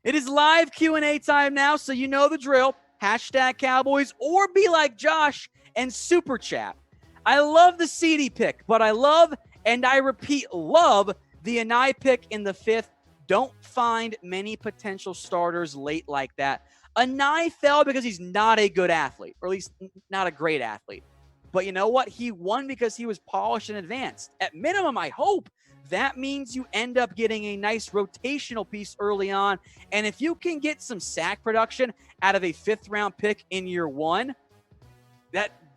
It is live Q&A time now, so you know the drill. Hashtag Cowboys or be like Josh and super chat. I love the CeeDee pick, but I love, and I repeat, love the Anae pick in the 5th. Don't find many potential starters late like that. Anae fell because he's not a good athlete, or at least not a great athlete. But you know what? He won because he was polished and advanced. At minimum, I hope that means you end up getting a nice rotational piece early on. And if you can get some sack production out of a 5th-round pick in year 1,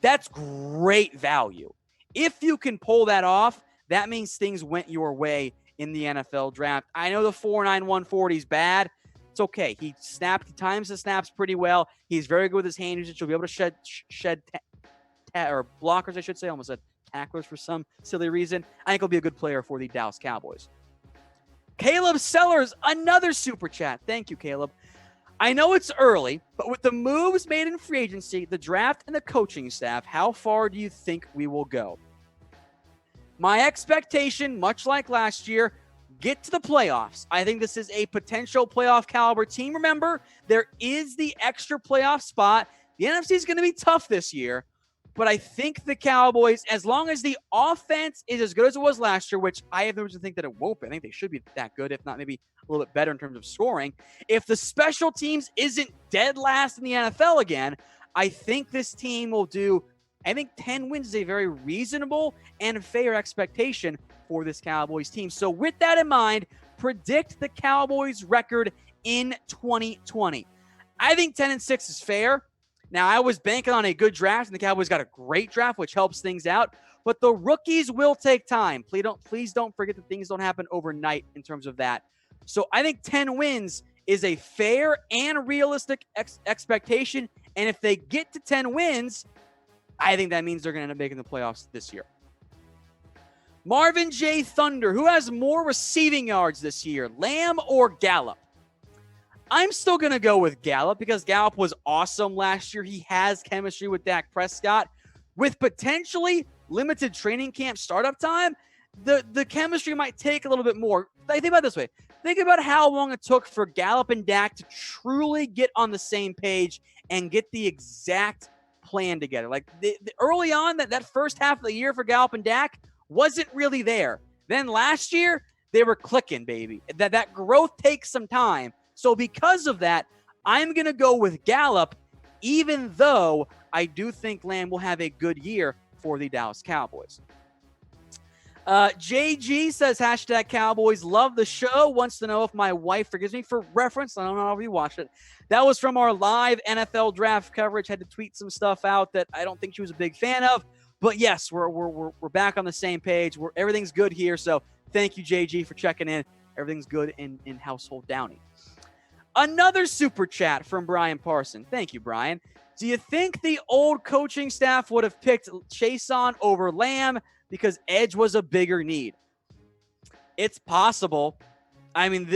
that's great value. If you can pull that off, that means things went your way in the NFL draft. I know the 4.9 140 is bad. It's okay. He times the snaps pretty well. He's very good with his hand usage. He'll be able to shed or blockers, I should say. I almost said tacklers for some silly reason. I think he'll be a good player for the Dallas Cowboys. Caleb Sellers, another super chat. Thank you, Caleb. I know it's early, but with the moves made in free agency, the draft, and the coaching staff, how far do you think we will go? My expectation, much like last year, get to the playoffs. I think this is a potential playoff caliber team. Remember, there is the extra playoff spot. The NFC is going to be tough this year, but I think the Cowboys, as long as the offense is as good as it was last year, which I have no reason to think that it won't be. I think they should be that good, if not maybe a little bit better in terms of scoring. If the special teams isn't dead last in the NFL again, I think this team will do, I think 10 wins is a very reasonable and fair expectation for this Cowboys team. So with that in mind, predict the Cowboys record in 2020. I think 10-6 is fair. Now, I was banking on a good draft, and the Cowboys got a great draft, which helps things out. But the rookies will take time. Please don't forget that things don't happen overnight in terms of that. So I think 10 wins is a fair and realistic expectation. And if they get to 10 wins, I think that means they're going to end up making the playoffs this year. Marvin J. Thunder, who has more receiving yards this year, Lamb or Gallup? I'm still going to go with Gallup because Gallup was awesome last year. He has chemistry with Dak Prescott. With potentially limited training camp startup time, the chemistry might take a little bit more. Think about it this way. Think about how long it took for Gallup and Dak to truly get on the same page and get the exact plan together. Like early on, that first half of the year for Gallup and Dak wasn't really there. Then last year, they were clicking, baby. That growth takes some time. So because of that, I'm going to go with Gallup, even though I do think Lamb will have a good year for the Dallas Cowboys. JG says, hashtag Cowboys, love the show. Wants to know if my wife forgives me for reference. I don't know if you watched it. That was from our live NFL draft coverage. Had to tweet some stuff out that I don't think she was a big fan of. But yes, we're back on the same page. Everything's good here. So thank you, JG, for checking in. Everything's good in Household Downey. Another super chat from Brian Parson. Thank you, Brian. Do you think the old coaching staff would have picked Chason over Lamb because edge was a bigger need? It's possible. I mean,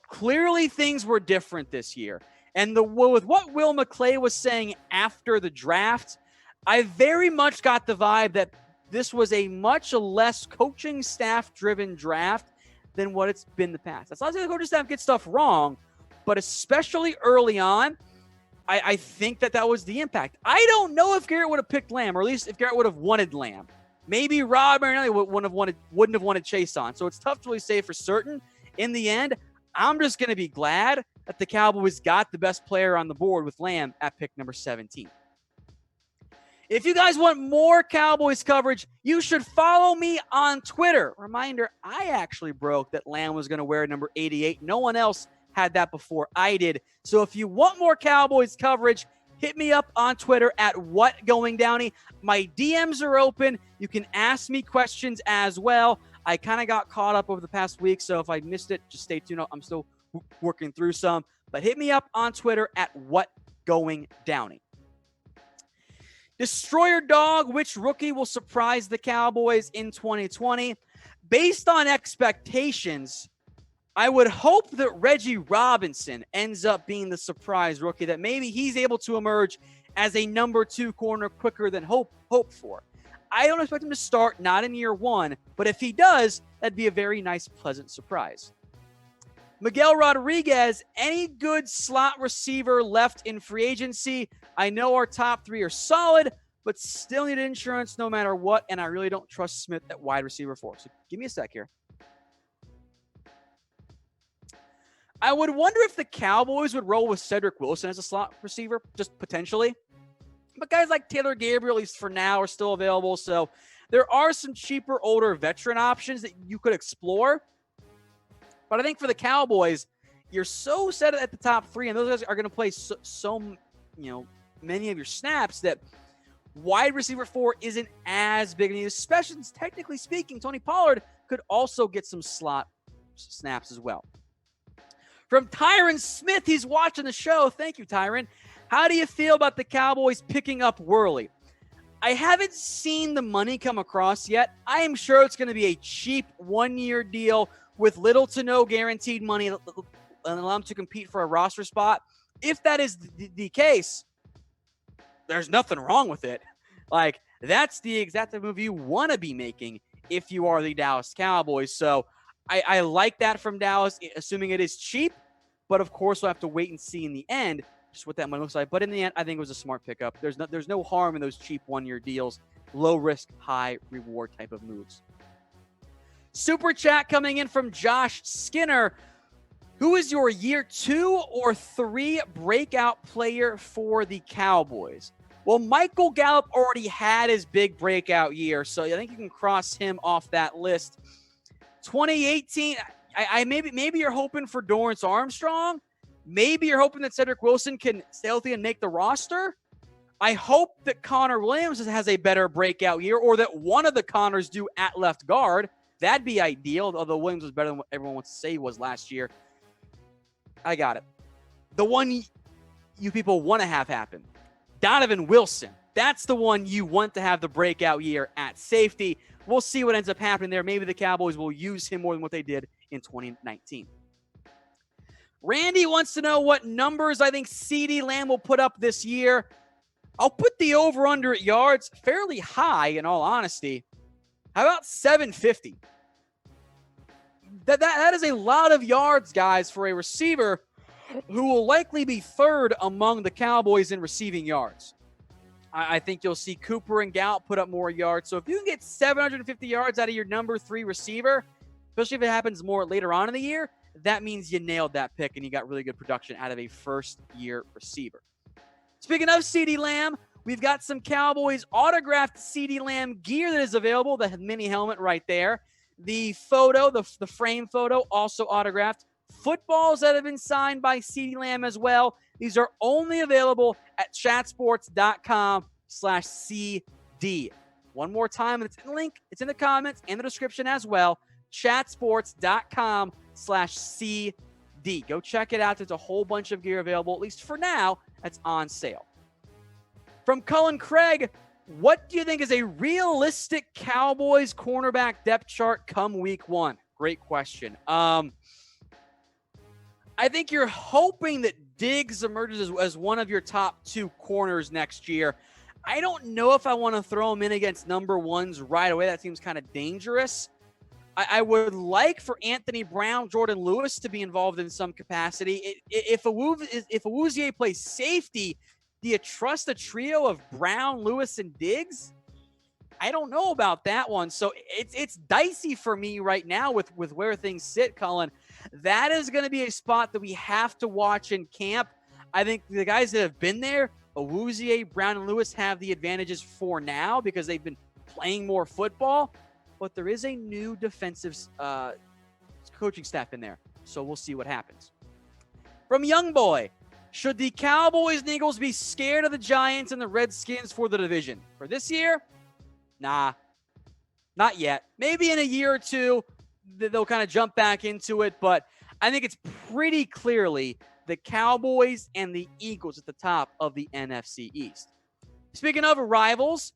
clearly things were different this year. And with what Will McClay was saying after the draft, I very much got the vibe that this was a much less coaching staff-driven draft than what it's been in the past. That's not to say the coaching staff gets stuff wrong, but especially early on, I think that was the impact. I don't know if Garrett would have picked Lamb, or at least if Garrett would have wanted Lamb. Maybe Rob Marinelli wouldn't have wanted Chason. So it's tough to really say for certain. In the end, I'm just going to be glad that the Cowboys got the best player on the board with Lamb at pick number 17. If you guys want more Cowboys coverage, you should follow me on Twitter. Reminder, I actually broke that Lamb was going to wear number 88. No one else had that before I did. So if you want more Cowboys coverage, hit me up on Twitter at WhatGoingDowney. My DMs are open. You can ask me questions as well. I kind of got caught up over the past week, so if I missed it, just stay tuned. I'm still working through some. But hit me up on Twitter at WhatGoingDowney. Destroyer Dog, which rookie will surprise the Cowboys in 2020? Based on expectations, I would hope that Reggie Robinson ends up being the surprise rookie, that maybe he's able to emerge as a number 2 corner quicker than hoped for. I don't expect him to start, not in year 1, but if he does, that'd be a very nice, pleasant surprise. Miguel Rodriguez, any good slot receiver left in free agency? I know our top 3 are solid, but still need insurance no matter what, and I really don't trust Smith at wide receiver 4. So give me a sec here. I would wonder if the Cowboys would roll with Cedric Wilson as a slot receiver, just potentially. But guys like Taylor Gabriel, at least for now, are still available. So there are some cheaper, older veteran options that you could explore. But I think for the Cowboys, you're so set at the top 3, and those guys are going to play so many of your snaps that wide receiver 4 isn't as big a need, especially since, technically speaking, Tony Pollard could also get some slot snaps as well. From Tyron Smith, he's watching the show. Thank you, Tyron. How do you feel about the Cowboys picking up Worley? I haven't seen the money come across yet. I am sure it's going to be a cheap one-year deal with little to no guaranteed money and allow him to compete for a roster spot. If that is the case, there's nothing wrong with it. Like, that's the exact move you want to be making if you are the Dallas Cowboys. So I like that from Dallas, assuming it is cheap. But, of course, we'll have to wait and see in the end just what that money looks like. But in the end, I think it was a smart pickup. There's no harm in those cheap one-year deals, low-risk, high-reward type of moves. Super chat coming in from Josh Skinner. Who is your year 2 or 3 breakout player for the Cowboys? Well, Michael Gallup already had his big breakout year, so I think you can cross him off that list. 2018, maybe you're hoping for Dorrance Armstrong. Maybe you're hoping that Cedric Wilson can stay healthy and make the roster. I hope that Connor Williams has a better breakout year, or that one of the Connors do at left guard. That'd be ideal, although Williams was better than what everyone wants to say he was last year. I got it. The one you people want to have happen, Donovan Wilson. That's the one you want to have the breakout year at safety. We'll see what ends up happening there. Maybe the Cowboys will use him more than what they did in 2019. Randy wants to know what numbers I think CeeDee Lamb will put up this year. I'll put the over-under at yards fairly high, in all honesty. How about 750? That is a lot of yards, guys, for a receiver who will likely be third among the Cowboys in receiving yards. I think you'll see Cooper and Gallup put up more yards. So if you can get 750 yards out of your number 3 receiver, especially if it happens more later on in the year, that means you nailed that pick and you got really good production out of a first-year receiver. Speaking of CeeDee Lamb, we've got some Cowboys autographed CeeDee Lamb gear that is available. The mini helmet right there. The photo, the frame photo, also autographed. Footballs that have been signed by CeeDee Lamb as well. These are only available at chatsports.com/CD. One more time, and it's in the link. It's in the comments and the description as well. chatsports.com/CD. Go check it out. There's a whole bunch of gear available, at least for now, that's on sale. From Cullen Craig, what do you think is a realistic Cowboys cornerback depth chart come week 1? Great question. I think you're hoping that Diggs emerges as one of your top 2 corners next year. I don't know if I want to throw him in against number 1s right away. That seems kind of dangerous. I would like for Anthony Brown, Jordan Lewis to be involved in some capacity. If Awuzie plays safety, do you trust a trio of Brown, Lewis, and Diggs? I don't know about that one. So it's dicey for me right now with where things sit, Cullen. That is going to be a spot that we have to watch in camp. I think the guys that have been there, Awuzie, Brown, and Lewis, have the advantages for now because they've been playing more football. But there is a new defensive coaching staff in there. So we'll see what happens. From Young Boy, should the Cowboys and Eagles be scared of the Giants and the Redskins for the division? For this year? Nah, not yet. Maybe in a year or two, they'll kind of jump back into it. But I think it's pretty clearly the Cowboys and the Eagles at the top of the NFC East. Speaking of rivals,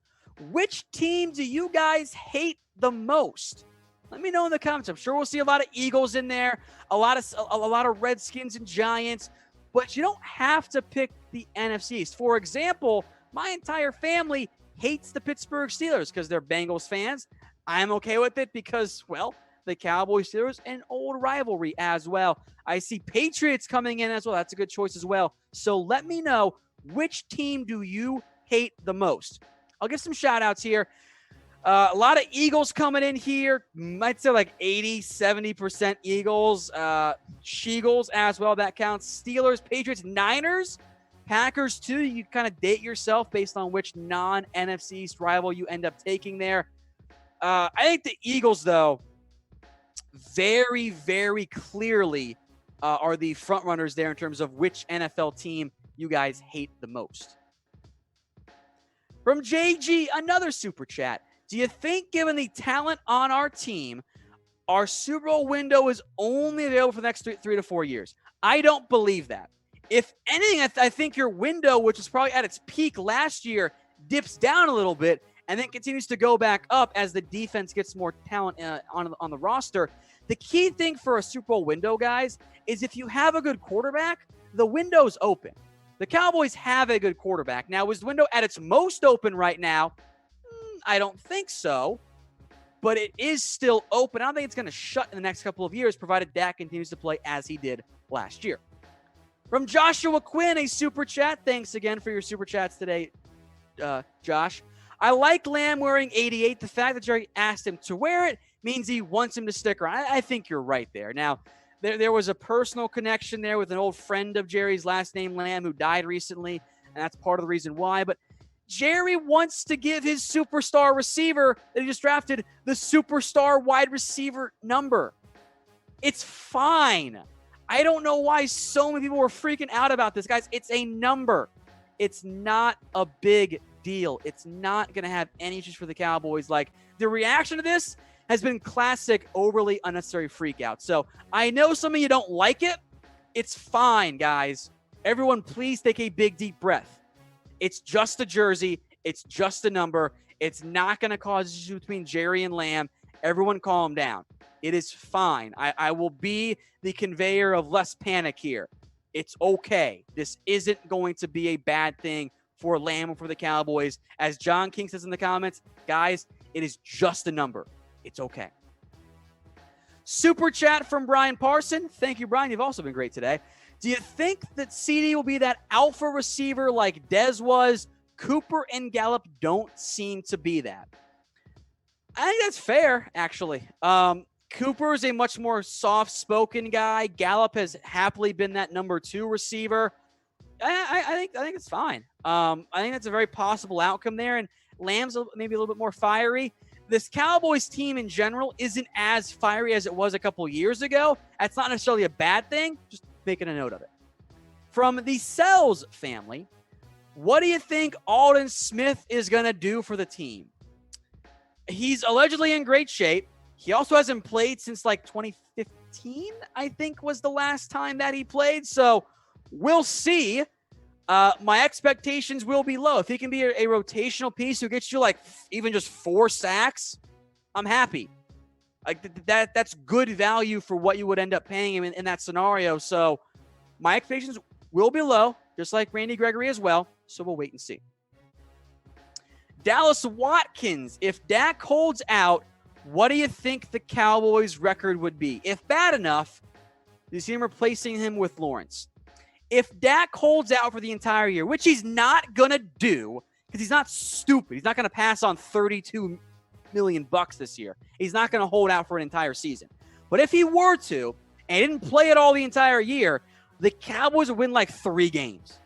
which team do you guys hate the most? Let me know in the comments. I'm sure we'll see a lot of Eagles in there, a lot of Redskins and Giants, but you don't have to pick the NFC East. For example, my entire family hates the Pittsburgh Steelers because they're Bengals fans. I'm okay with it because, well, the Cowboys Steelers, an old rivalry as well. I see Patriots coming in as well. That's a good choice as well. So let me know, which team do you hate the most? I'll give some shout outs here. A lot of Eagles coming in here. Might say like 80, 70% Eagles. Sheagles as well. That counts. Steelers, Patriots, Niners, Packers too. You kind of date yourself based on which non-NFC East rival you end up taking there. I think the Eagles, though, very, very clearly are the front runners there in terms of which NFL team you guys hate the most. From JG, another super chat. Do you think, given the talent on our team, our Super Bowl window is only available for the next 3 to 4 years? I don't believe that. If anything, I think your window, which was probably at its peak last year, dips down a little bit and then continues to go back up as the defense gets more talent on the roster. The key thing for a Super Bowl window, guys, is if you have a good quarterback, the window's open. The Cowboys have a good quarterback. Now, is the window at its most open right now? I don't think so, but it is still open. I don't think it's going to shut in the next couple of years, provided Dak continues to play as he did last year. From Joshua Quinn, a super chat. Thanks again for your super chats today, Josh. I like Lamb wearing 88. The fact that Jerry asked him to wear it means he wants him to stick around. I think you're right there. Now, there was a personal connection there with an old friend of Jerry's, last name Lamb, who died recently, and that's part of the reason why. But Jerry wants to give his superstar receiver that he just drafted the superstar wide receiver number. It's fine. I don't know why so many people were freaking out about this, guys. It's a number. It's not a big deal. It's not going to have any issues for the Cowboys. Like, the reaction to this has been classic, overly unnecessary freak out. So I know some of you don't like it. It's fine, guys. Everyone, please take a big, deep breath. It's just a jersey. It's just a number. It's not going to cause issues between Jerry and Lamb. Everyone calm down. It is fine. I will be the conveyor of less panic here. It's okay. This isn't going to be a bad thing for Lamb or for the Cowboys. As John King says in the comments, guys, it is just a number. It's okay. Super chat from Brian Parson. Thank you, Brian. You've also been great today. Do you think that CeeDee will be that alpha receiver like Dez was? Cooper and Gallup don't seem to be that. I think that's fair, actually. Cooper is a much more soft-spoken guy. Gallup has happily been that number 2 receiver. I think it's fine. I think that's a very possible outcome there, and Lamb's maybe a little bit more fiery. This Cowboys team in general isn't as fiery as it was a couple years ago. That's not necessarily a bad thing, just making a note of it. From the Sells family, what do you think Aldon Smith is going to do for the team? He's allegedly in great shape. He also hasn't played since like 2015, I think was the last time that he played. So we'll see. My expectations will be low. If he can be a rotational piece who gets you like even just 4 sacks, I'm happy. Like that's good value for what you would end up paying him in that scenario. So my expectations will be low, just like Randy Gregory as well. So we'll wait and see. Dallas Watkins, if Dak holds out, what do you think the Cowboys' record would be? If bad enough, do you see him replacing him with Lawrence? If Dak holds out for the entire year, which he's not going to do, because he's not stupid. He's not going to pass on $32 million this year. He's not going to hold out for an entire season. But if he were to, and he didn't play it all the entire year, the Cowboys would win like 3 games.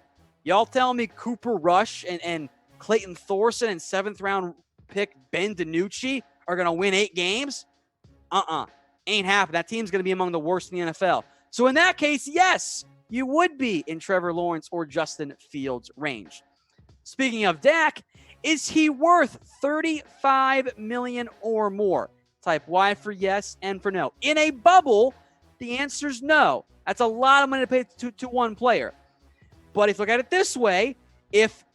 Y'all tell me Cooper Rush and Clayton Thorson and 7th round pick Ben DiNucci are going to win 8 games? Ain't happening. That team's going to be among the worst in the NFL. So in that case, yes, you would be in Trevor Lawrence or Justin Fields' range. Speaking of Dak, is he worth $35 million or more? Type Y for yes and for no. In a bubble, the answer is no. That's a lot of money to pay to one player. But if you look at it this way,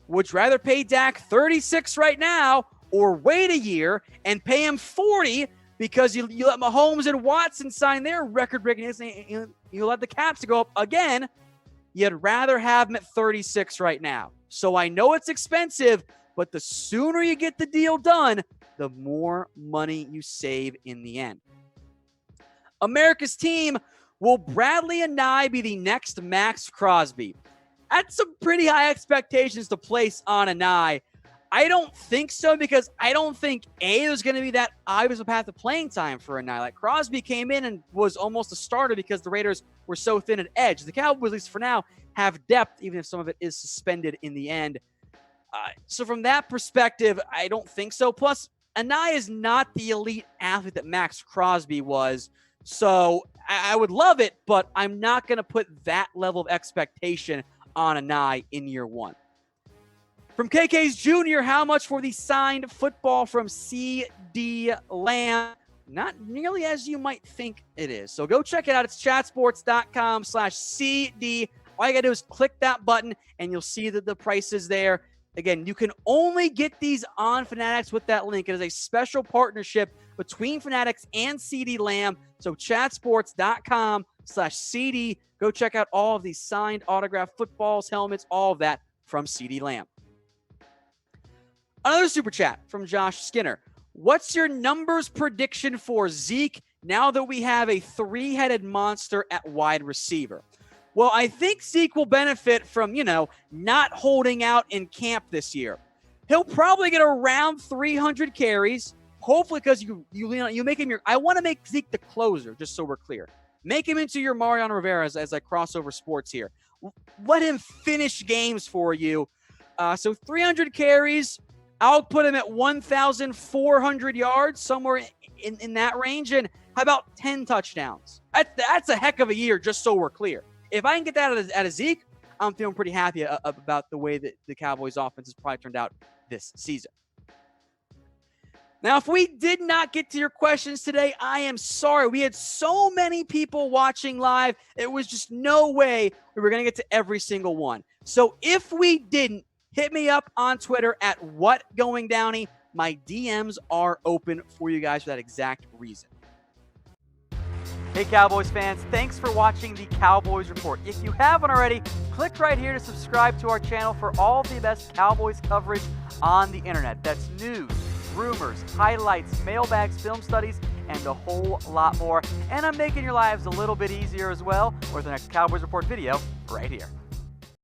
would you rather pay Dak 36 right now or wait a year and pay him 40 because you let Mahomes and Watson sign their record-breaking hits and you let the caps go up again? You'd rather have him at 36 right now. So I know it's expensive, but the sooner you get the deal done, the more money you save in the end. America's team, will Bradlee Anae be the next Max Crosby? That's some pretty high expectations to place on Anae. I don't think so, because I don't think, there's going to be that obvious path of playing time for Anae. Like, Crosby came in and was almost a starter because the Raiders were so thin at edge. The Cowboys, at least for now, have depth, even if some of it is suspended in the end. So from that perspective, I don't think so. Plus, Anae is not the elite athlete that Max Crosby was. So I would love it, but I'm not going to put that level of expectation on Anae in year one. From KK's Jr., how much for the signed football from CeeDee Lamb? Not nearly as you might think it is. So go check it out. It's chatsports.com/CD. All you got to do is click that button, and you'll see that the price is there. Again, you can only get these on Fanatics with that link. It is a special partnership between Fanatics and CeeDee Lamb. So chatsports.com/CD. Go check out all of these signed autographed footballs, helmets, all of that from CeeDee Lamb. Another super chat from Josh Skinner. What's your numbers prediction for Zeke now that we have a three-headed monster at wide receiver? Well, I think Zeke will benefit from, not holding out in camp this year. He'll probably get around 300 carries, hopefully, because you make him I want to make Zeke the closer, just so we're clear. Make him into your Mariano Rivera as I cross over sports here. Let him finish games for you. So 300 carries. I'll put him at 1,400 yards, somewhere in that range. And how about 10 touchdowns? That's a heck of a year, just so we're clear. If I can get that out of Zeke, I'm feeling pretty happy about the way that the Cowboys offense has probably turned out this season. Now, if we did not get to your questions today, I am sorry. We had so many people watching live. It was just no way we were going to get to every single one. So if we didn't, hit me up on Twitter at WhatGoingDowny. My DMs are open for you guys for that exact reason. Hey, Cowboys fans, thanks for watching the Cowboys Report. If you haven't already, click right here to subscribe to our channel for all the best Cowboys coverage on the internet. That's news, rumors, highlights, mailbags, film studies, and a whole lot more. And I'm making your lives a little bit easier as well with the next Cowboys Report video right here.